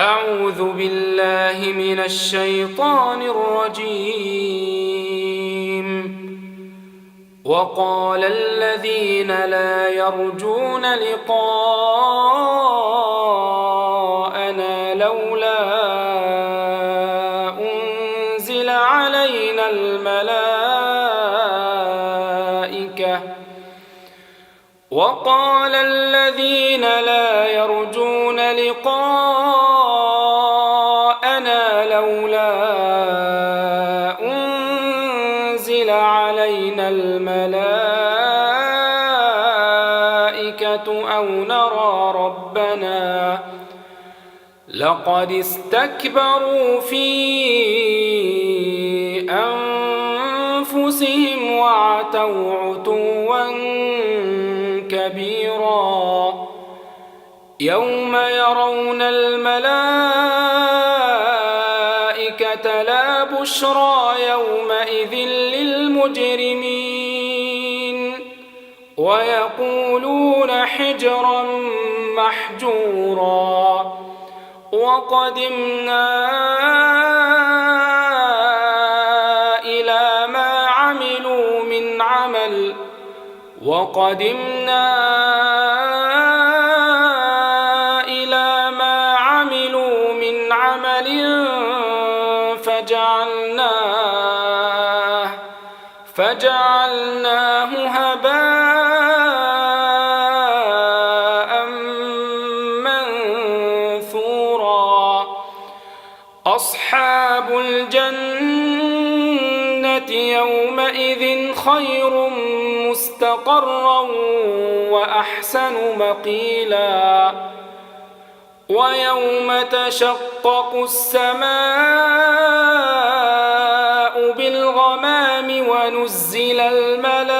أعوذ بالله من الشيطان الرجيم. وقال الذين لا يرجون لقاءنا لولا أنزل علينا الملائكة وقال الذين لا يرجون لقاءنا لولا أنزل علينا الملائكة أو نرى ربنا لقد استكبروا في أنفسهم وعتوا عتوا كبيرا. يوم يرون الملائكة لا بشرى يومئذ للمجرمين ويقولون حجرا محجورا. وقدمنا إلى ما عملوا من عمل فجعلناه هباء منثورا. أصحاب الجنة يومئذ خير مستقرا وأحسن مقيلا. ويوم تشقق السماء بالغمام ونزل الملائكة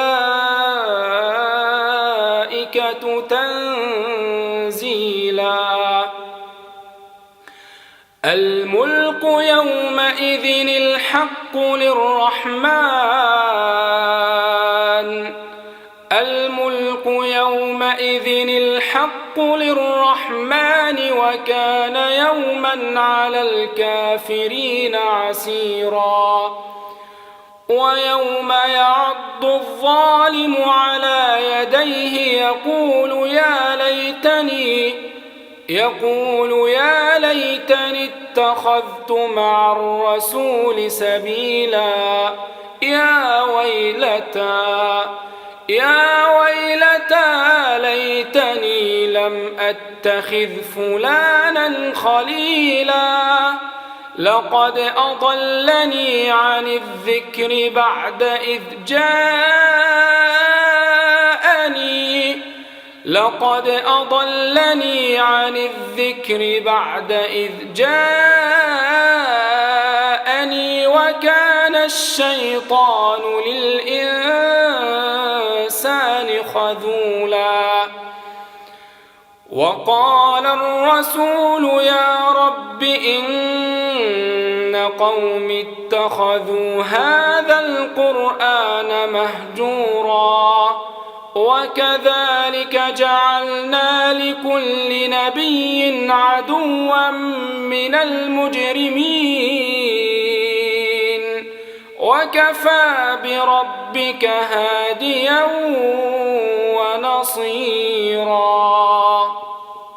تنزيلا. الملك يومئذ الحق للرحمن وكان يوما على الكافرين عسيرا. ويوم يعض الظالم على يديه يقول يا ليتني اتخذت مع الرسول سبيلا. يا ويلتى ليتني لم أتخذ فلانا خليلا. لقد أضلني عن الذكر بعد إذ جاءني وكان الشيطان للإنسان خذولا. وقال الرسول يا رب إن قوم اتخذوا هذا القرآن مهجورا. وكذلك جعلنا لكل نبي عدوا من المجرمين وكفى بربك هاديا ونصيرا.